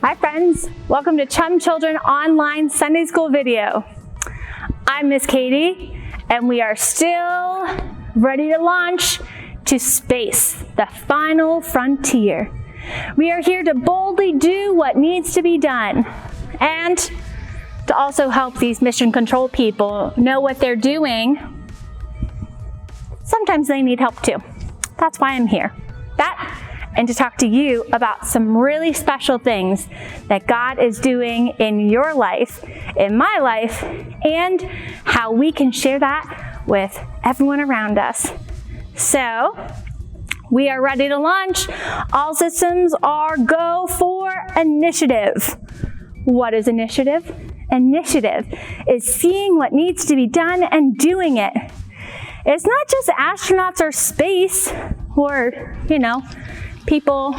Hi friends, welcome to Chum Children Online Sunday School video. I'm Miss Katie, and we are still ready to launch to space, the final frontier. We are here to boldly do what needs to be done, and to also help these mission control people know what they're doing. Sometimes they need help too. That's why I'm here. And to talk to you about some really special things that God is doing in your life, in my life, and how we can share that with everyone around us. So, we are ready to launch. All systems are go for initiative. What is initiative? Initiative is seeing what needs to be done and doing it. It's not just astronauts or space or, people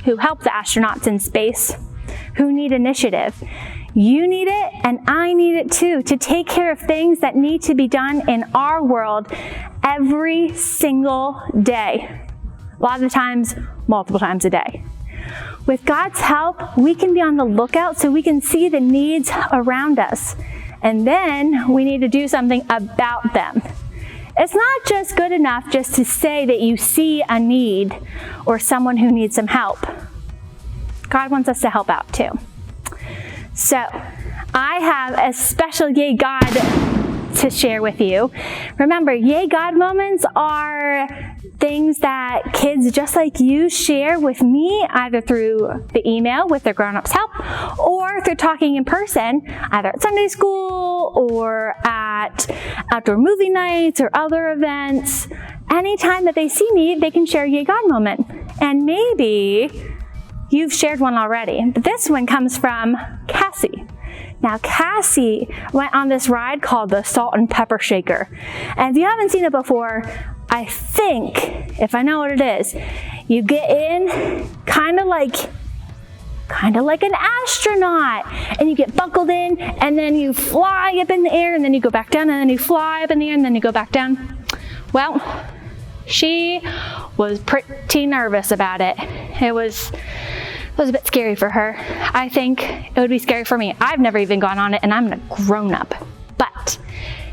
who help the astronauts in space who need initiative. You need it, and I need it too, to take care of things that need to be done in our world every single day. A lot of the times, multiple times a day. With God's help, we can be on the lookout so we can see the needs around us. And then we need to do something about them. It's not just good enough just to say that you see a need or someone who needs some help. God wants us to help out too. So, I have a special Yay God to share with you. Remember, Yay God moments are things that kids just like you share with me, either through the email with their grown-ups help, or through talking in person, either at Sunday school or at outdoor movie nights or other events. Anytime that they see me, they can share a Yay God moment. And maybe you've shared one already, but this one comes from Cassie. Now, Cassie went on this ride called the Salt and Pepper Shaker. And if you haven't seen it before, I think, if I know what it is, you get in kind of like an astronaut, and you get buckled in, and then you fly up in the air, and then you go back down, and then you fly up in the air, and then you go back down. Well, she was pretty nervous about it. It was a bit scary for her. I think it would be scary for me. I've never even gone on it, and I'm a grown-up. But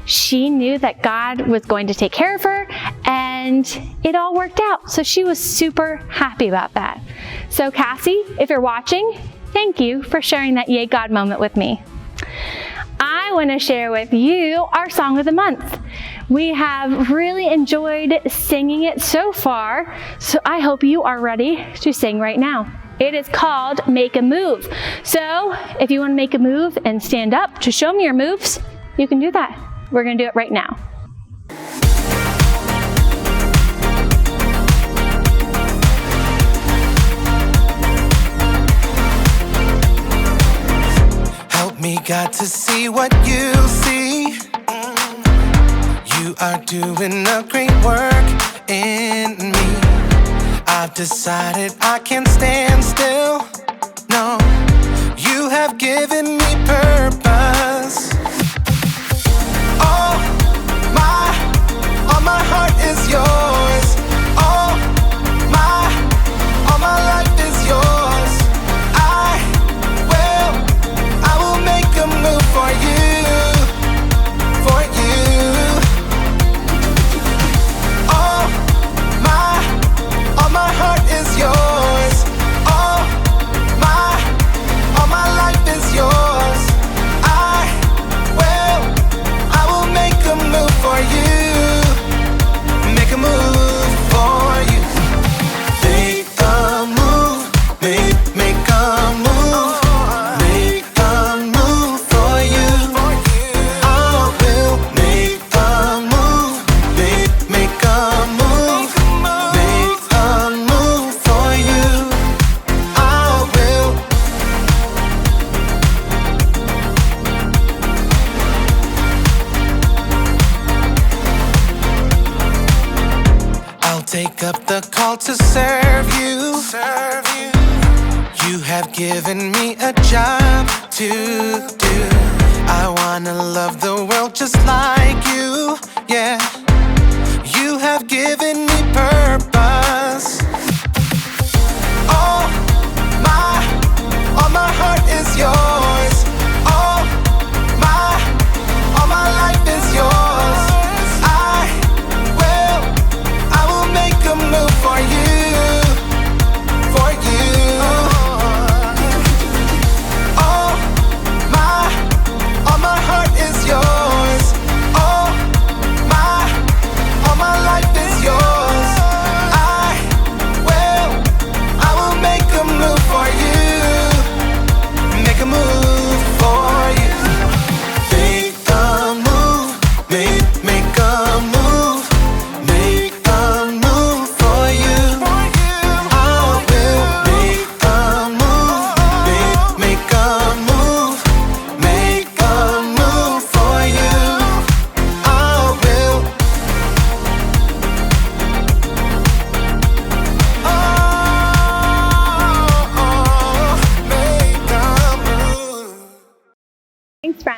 she knew that God was going to take care of her, and it all worked out. So she was super happy about that. So Cassie, if you're watching, thank you for sharing that Yay God moment with me. I want to share with you our Song of the Month. We have really enjoyed singing it so far, so I hope you are ready to sing right now. It is called Make a Move. So if you want to make a move and stand up to show me your moves, you can do that. We're going to do it right now. Help me, God, to see what you see. You are doing a great work in me. I've decided I can't stand still. No, you have given me purpose. All my heart is yours. All my life is yours. I will make a move for you, for you. All my heart is yours. All my life is yours. I will make a move for you. Make a move for you. Make a move. Make a move. Make a move for you. I will make a move. Make a move. Make a move for you. I will. I'll take up the call to serve you. You have given me a job to do. I wanna love the world just like you. Yeah. You have given me purpose. All my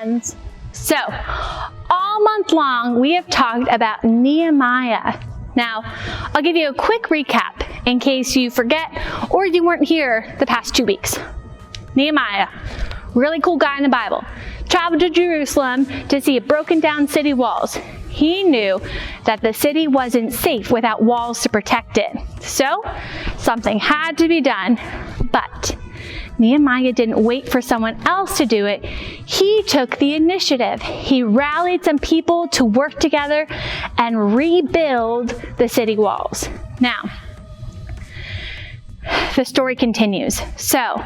friends. So, all month long, we have talked about Nehemiah. Now, I'll give you a quick recap in case you forget or you weren't here the past 2 weeks. Nehemiah, really cool guy in the Bible, traveled to Jerusalem to see broken down city walls. He knew that the city wasn't safe without walls to protect it. So, something had to be done, but Nehemiah didn't wait for someone else to do it. He took the initiative. He rallied some people to work together and rebuild the city walls. Now, the story continues. So,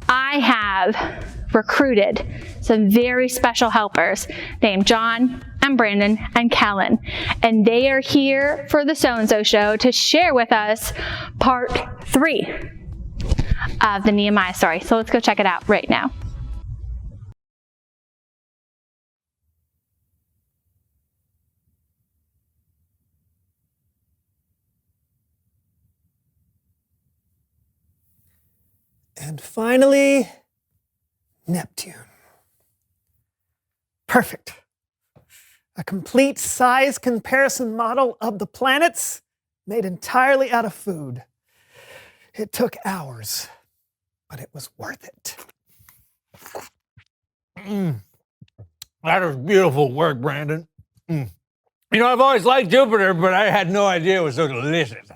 I have recruited some very special helpers named John and Brandon and Kellen, and they are here for the So-and-So Show to share with us part 3 of the Nehemiah story. So let's go check it out right now. And finally, Neptune. Perfect. A complete size comparison model of the planets made entirely out of food. It took hours, but it was worth it. That was beautiful work, Brandon. You know, I've always liked Jupiter, but I had no idea it was so delicious.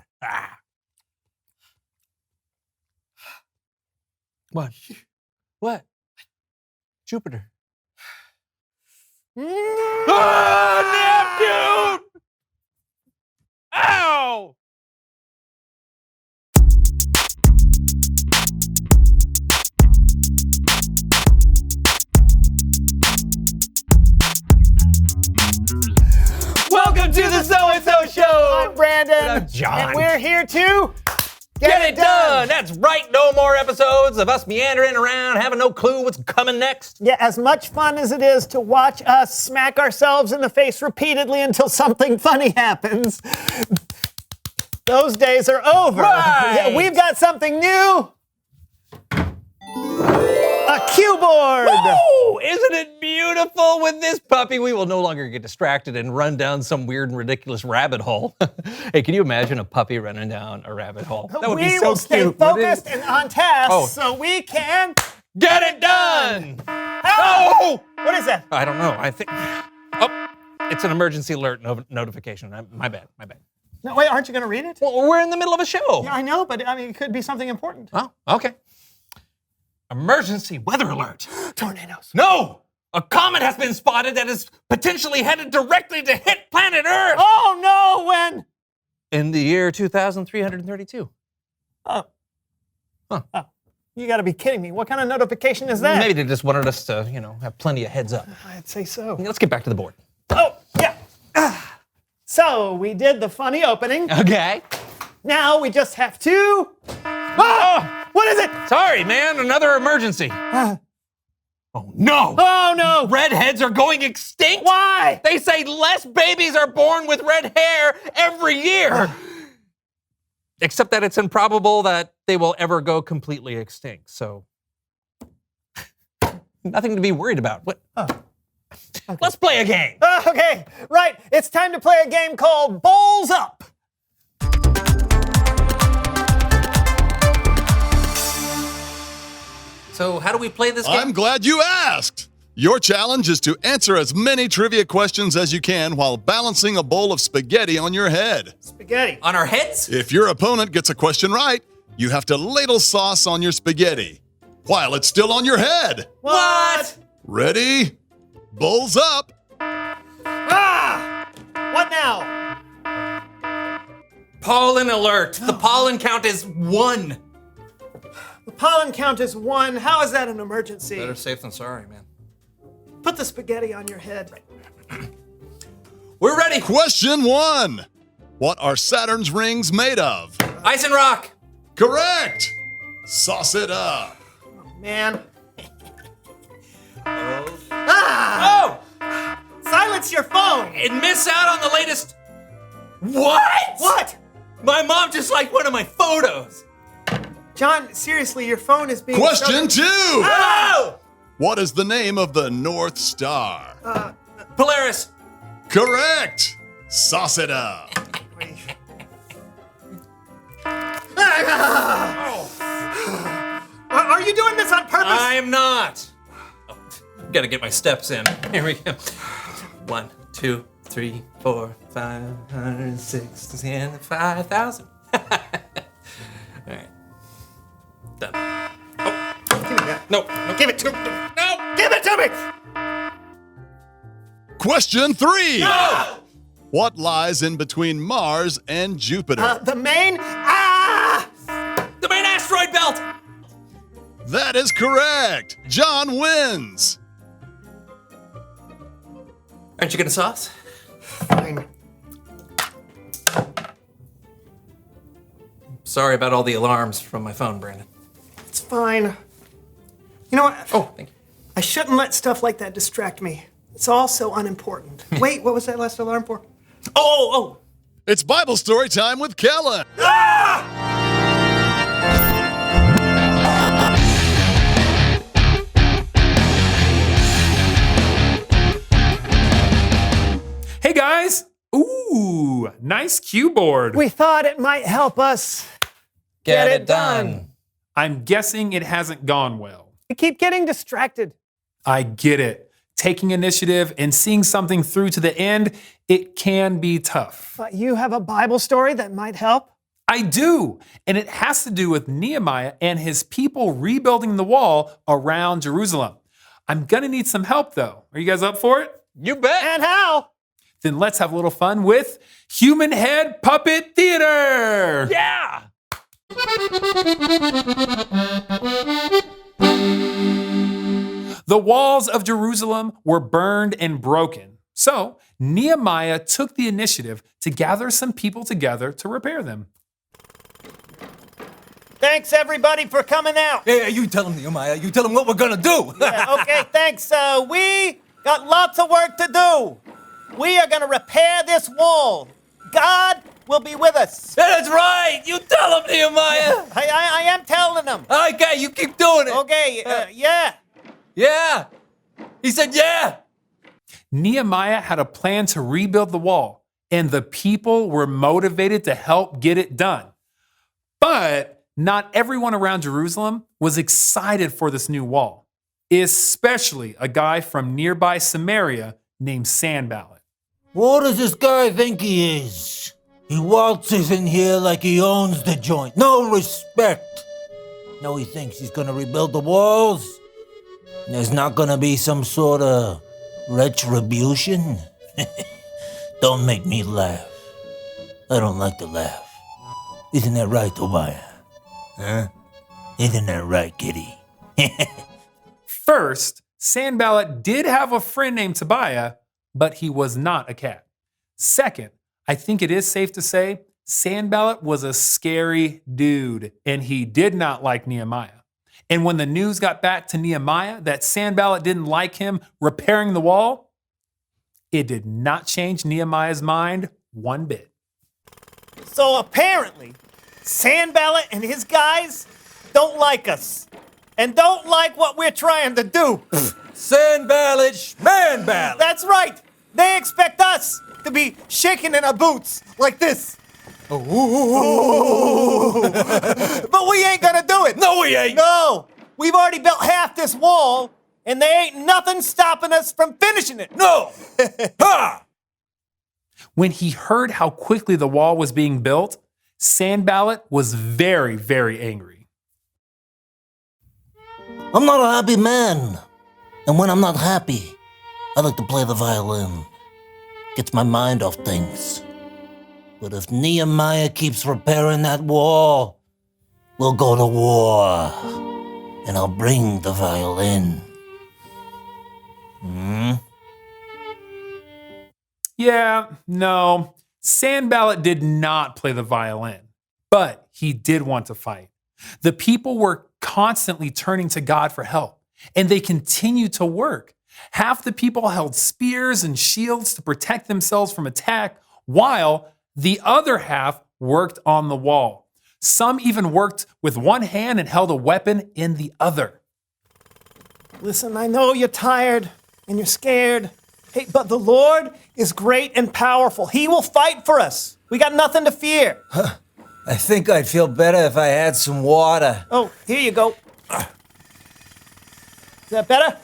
What? What? Jupiter. Oh, Neptune! Ow! Welcome to the So-and-So Show! I'm Brandon. And I'm John. And we're here to Get it done! That's right, no more episodes of us meandering around, having no clue what's coming next. Yeah, as much fun as it is to watch us smack ourselves in the face repeatedly until something funny happens, those days are over. Right. Yeah, we've got something new. A cue board! Woo! Isn't it beautiful? With this puppy, we will no longer get distracted and run down some weird and ridiculous rabbit hole. Hey, can you imagine a puppy running down a rabbit hole? That would be We so will stay cute. focused and on task Oh. so we can... Get it done! Oh! What is that? I don't know. I think... Oh, it's an emergency alert notification. My bad. No, wait, aren't you going to read it? Well, we're in the middle of a show. Yeah, I know, but I mean, it could be something important. Oh, okay. Emergency weather alert. Tornadoes. No! A comet has been spotted that is potentially headed directly to hit planet Earth! Oh, no, when? In the year 2332. Oh. Huh. Oh. You got to be kidding me. What kind of notification is that? Maybe they just wanted us to, have plenty of heads up. I'd say so. Let's get back to the board. Oh, yeah. So, we did the funny opening. Okay. Now we just have to... Oh! What is it? Sorry, man. Another emergency. Oh, no. Oh, no. Redheads are going extinct? Why? They say less babies are born with red hair every year. Except that it's improbable that they will ever go completely extinct. So, nothing to be worried about. What? Okay. Let's play a game. Okay, right. It's time to play a game called Bowls Up. So how do we play this game? I'm glad you asked. Your challenge is to answer as many trivia questions as you can while balancing a bowl of spaghetti on your head. Spaghetti. On our heads? If your opponent gets a question right, you have to ladle sauce on your spaghetti while it's still on your head. What? Ready? Bowls up. Ah! What now? Pollen alert. The pollen count is 1. The pollen count is 1. How is that an emergency? Better safe than sorry, man. Put the spaghetti on your head. We're ready. Question 1. What are Saturn's rings made of? Ice and rock. Correct. Sauce it up. Man. Oh! Silence your phone. And miss out on the latest... What? What? My mom just liked one of my photos. John, seriously, your phone is being... Question 2. Oh! What is the name of the North Star? Polaris. Correct. Sauce it up. Are you doing this on purpose? I am not. Oh, gotta get my steps in. Here we go. 1, 2, 3, 4, 5, 6, 10, 5,000. All right. Done. Oh. Give me that. No. Give it to me. No. Give it to me. Question 3. No. What lies in between Mars and Jupiter? The main. The main asteroid belt. That is correct. John wins. Aren't you gonna sauce? Fine. Sorry about all the alarms from my phone, Brandon. It's fine. You know what? Oh, thank you. I shouldn't let stuff like that distract me. It's all so unimportant. Wait, what was that last alarm for? Oh. It's Bible story time with Kellen. Hey guys! Ooh, nice cue board. We thought it might help us. Get it done. I'm guessing it hasn't gone well. We keep getting distracted. I get it. Taking initiative and seeing something through to the end, it can be tough. But you have a Bible story that might help? I do, and it has to do with Nehemiah and his people rebuilding the wall around Jerusalem. I'm gonna need some help though. Are you guys up for it? You bet. And how? Then let's have a little fun with Human Head Puppet Theater! Yeah. The walls of Jerusalem were burned and broken. So Nehemiah took the initiative to gather some people together to repair them. Thanks, everybody, for coming out. Yeah, you tell him, Nehemiah. You tell him what we're gonna do. Yeah, okay, thanks. We got lots of work to do. We are going to repair this wall. God will be with us. That's right. You tell him, Nehemiah. I am telling them. Okay, you keep doing it. Okay, yeah. Yeah. He said, yeah. Nehemiah had a plan to rebuild the wall, and the people were motivated to help get it done. But not everyone around Jerusalem was excited for this new wall, especially a guy from nearby Samaria named Sanballat. What does this guy think he is? He waltzes in here like he owns the joint. No respect. No, he thinks he's gonna rebuild the walls. There's not gonna be some sort of retribution. Don't make me laugh. I don't like to laugh. Isn't that right, Tobiah? Huh? Isn't that right, kitty? First, Sanballat did have a friend named Tobiah, but he was not a cat. Second, I think it is safe to say Sanballat was a scary dude, and he did not like Nehemiah. And when the news got back to Nehemiah that Sanballat didn't like him repairing the wall, it did not change Nehemiah's mind one bit. So apparently, Sanballat and his guys don't like us and don't like what we're trying to do. Sanballat, Schmanballat. That's right. They expect us to be shaking in our boots like this. But we ain't gonna do it. No, we ain't. No. We've already built half this wall, and there ain't nothing stopping us from finishing it. No. Ha! When he heard how quickly the wall was being built, Sanballat was very, very angry. I'm not a happy man. And when I'm not happy, I like to play the violin. Gets my mind off things. But if Nehemiah keeps repairing that wall, we'll go to war. And I'll bring the violin. Yeah, no, Sanballat did not play the violin, but he did want to fight. The people were constantly turning to God for help, and they continued to work. Half the people held spears and shields to protect themselves from attack, while the other half worked on the wall. Some even worked with one hand and held a weapon in the other. Listen, I know you're tired and you're scared. Hey, but the Lord is great and powerful. He will fight for us. We got nothing to fear. I think I'd feel better if I had some water. Oh, here you go. Is that better?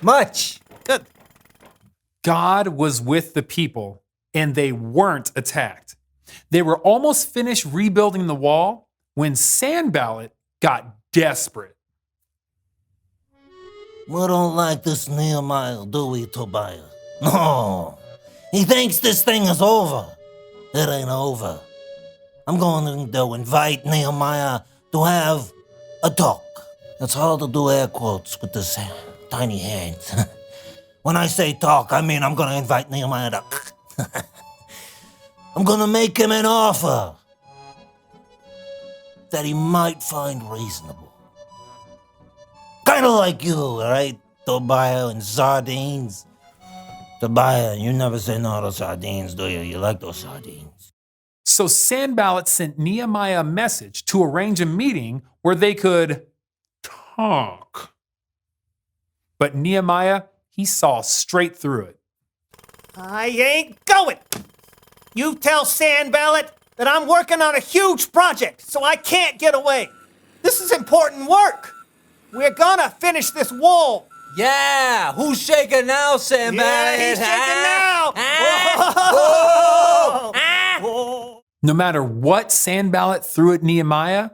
Much. Good. God was with the people, and they weren't attacked. They were almost finished rebuilding the wall when Sanballat got desperate. We don't like this Nehemiah, do we, Tobiah? No. He thinks this thing is over. It ain't over. I'm going to invite Nehemiah to have a talk. It's hard to do air quotes with this tiny hand. When I say talk, I mean I'm going to invite Nehemiah to... I'm going to make him an offer that he might find reasonable. Kind of like you, right? Tobiah and sardines. Tobiah, you never say no to sardines, do you? You like those sardines. So Sanballat sent Nehemiah a message to arrange a meeting where they could talk. But Nehemiah, he saw straight through it. I ain't going. You tell Sanballat that I'm working on a huge project, so I can't get away. This is important work. We're gonna finish this wall. Yeah, who's shaking now, Sanballat? Yeah, he's shaking now. Whoa. No matter what Sanballat threw at Nehemiah,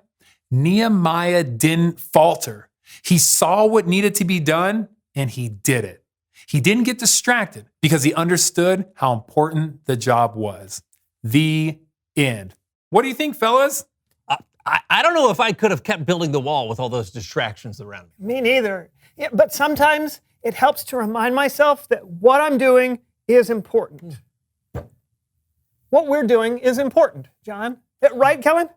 Nehemiah didn't falter. He saw what needed to be done, and he did it. He didn't get distracted because he understood how important the job was. The end. What do you think, fellas? I don't know if I could have kept building the wall with all those distractions around me. Me neither. Yeah, but sometimes it helps to remind myself that what I'm doing is important. What we're doing is important, John. Right, Kellen?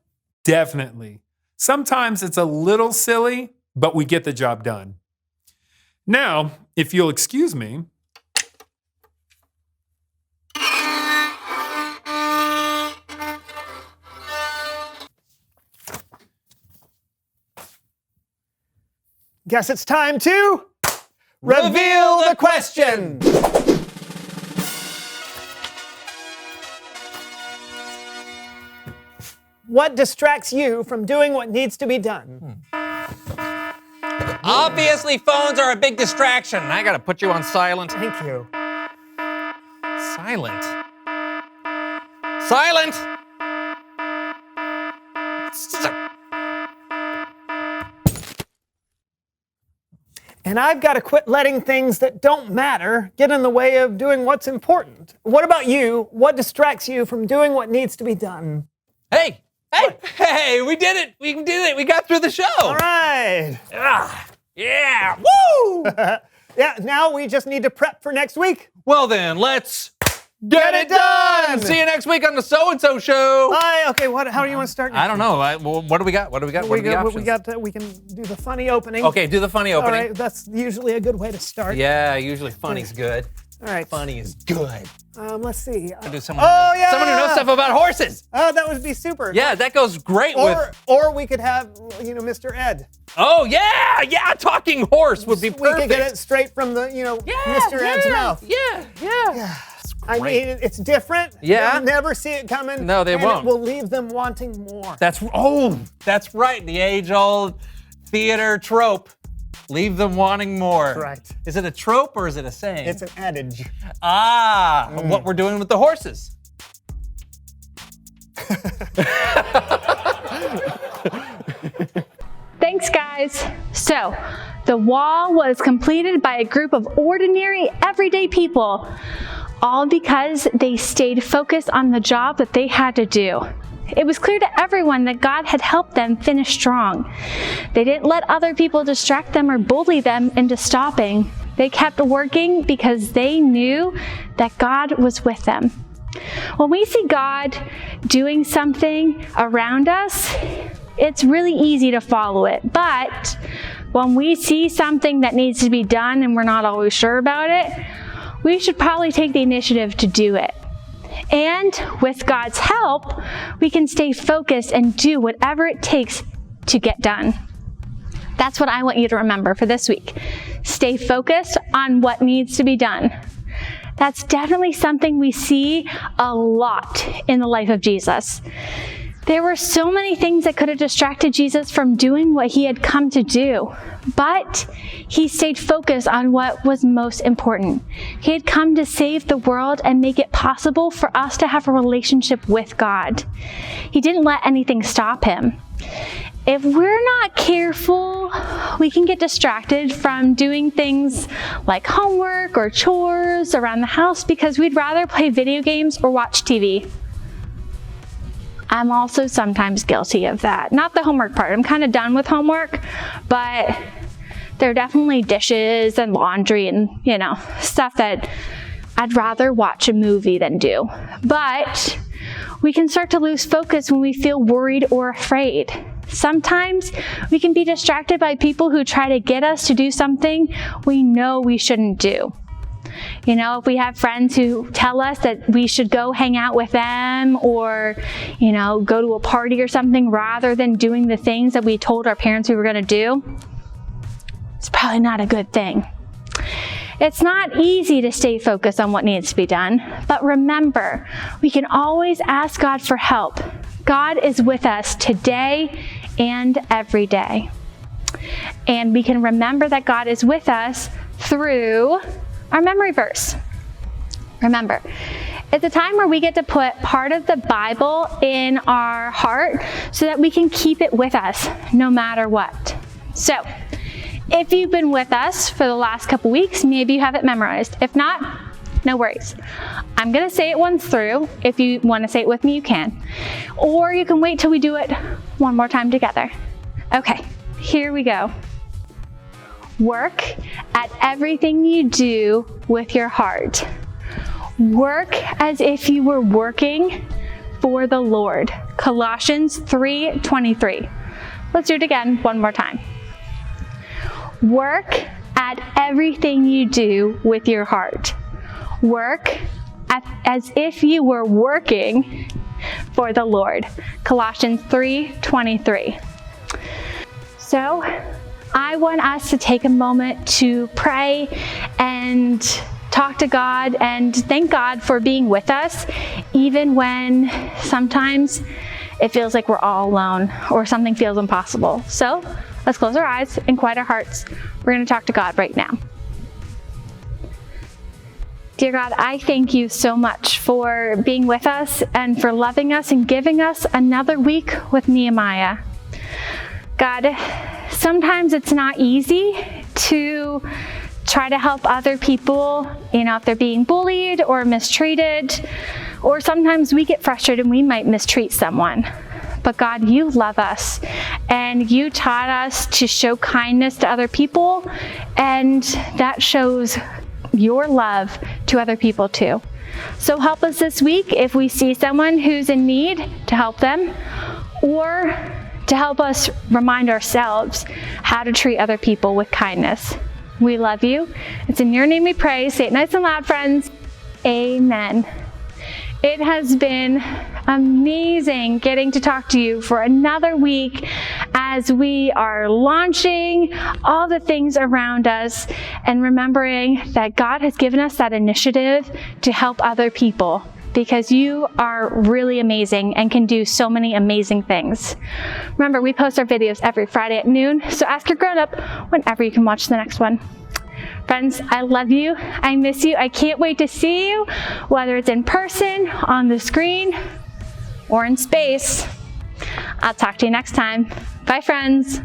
Definitely. Sometimes it's a little silly, but we get the job done. Now, if you'll excuse me. Guess it's time to reveal the question. What distracts you from doing what needs to be done? Obviously, phones are a big distraction. I gotta put you on silent. Thank you. Silent. Silent! And I've got to quit letting things that don't matter get in the way of doing what's important. What about you? What distracts you from doing what needs to be done? Hey, we did it. We did it. We got through the show. All right. Yeah, woo! Yeah, now we just need to prep for next week. Well then, let's Get it done! See you next week on the So-and-So Show. Bye. Okay, how do you want to start? I don't know. What do we got? What are the options? We can do the funny opening. Okay, do the funny opening. All right, that's usually a good way to start. Yeah, usually funny's good. All right. Funny is good. Let's see. Do someone yeah! Someone who knows stuff about horses. Oh, that would be super. Yeah, that goes great with. Or we could have, Mr. Ed. Oh yeah, talking horse would be perfect. We could get it straight from the, Mr. Ed's mouth. Yeah. I mean, it's different. Yeah. They'll never see it coming. No, they won't. It will leave them wanting more. That's right. The age-old theater trope. Leave them wanting more. Right. Is it a trope or is it a saying? It's an adage. What we're doing with the horses. Thanks, guys. So, the wall was completed by a group of ordinary, everyday people, all because they stayed focused on the job that they had to do. It was clear to everyone that God had helped them finish strong. They didn't let other people distract them or bully them into stopping. They kept working because they knew that God was with them. When we see God doing something around us, it's really easy to follow it. But when we see something that needs to be done and we're not always sure about it, we should probably take the initiative to do it. And with God's help, we can stay focused and do whatever it takes to get done. That's what I want you to remember for this week. stay focused on what needs to be done. That's definitely something we see a lot in the life of Jesus. There were so many things that could have distracted Jesus from doing what he had come to do, but he stayed focused on what was most important. He had come to save the world and make it possible for us to have a relationship with God. He didn't let anything stop him. If we're not careful, we can get distracted from doing things like homework or chores around the house because we'd rather play video games or watch TV. I'm also sometimes guilty of that. Not the homework part. I'm kind of done with homework, but there are definitely dishes and laundry and, stuff that I'd rather watch a movie than do. But we can start to lose focus when we feel worried or afraid. Sometimes we can be distracted by people who try to get us to do something we know we shouldn't do. If we have friends who tell us that we should go hang out with them or, go to a party or something rather than doing the things that we told our parents we were going to do, it's probably not a good thing. It's not easy to stay focused on what needs to be done, but remember, we can always ask God for help. God is with us today and every day. And we can remember that God is with us through our memory verse. Remember, it's a time where we get to put part of the Bible in our heart so that we can keep it with us no matter what. So, if you've been with us for the last couple weeks, maybe you have it memorized. If not, no worries. I'm going to say it once through. If you want to say it with me, you can. Or you can wait till we do it one more time together. Okay, here we go. Work at everything you do with your heart. Work as if you were working for the Lord. Colossians 3:23. Let's do it again one more time. Work at everything you do with your heart. Work as if you were working for the Lord. Colossians 3:23. So, I want us to take a moment to pray and talk to God and thank God for being with us, even when sometimes it feels like we're all alone or something feels impossible. So, let's close our eyes and quiet our hearts. We're going to talk to God right now. Dear God, I thank you so much for being with us and for loving us and giving us another week with Nehemiah. God, sometimes it's not easy to try to help other people, if they're being bullied or mistreated, or sometimes we get frustrated and we might mistreat someone. But God, you love us and you taught us to show kindness to other people, and that shows your love to other people too. So help us this week if we see someone who's in need to help them, or to help us remind ourselves how to treat other people with kindness. We love you. It's in your name we pray. Say it nice and loud, friends. Amen. It has been amazing getting to talk to you for another week as we are launching all the things around us and remembering that God has given us that initiative to help other people, because you are really amazing and can do so many amazing things. Remember, we post our videos every Friday at noon, so ask your grown-up whenever you can watch the next one. Friends, I love you. I miss you. I can't wait to see you, whether it's in person, on the screen, or in space. I'll talk to you next time. Bye, friends.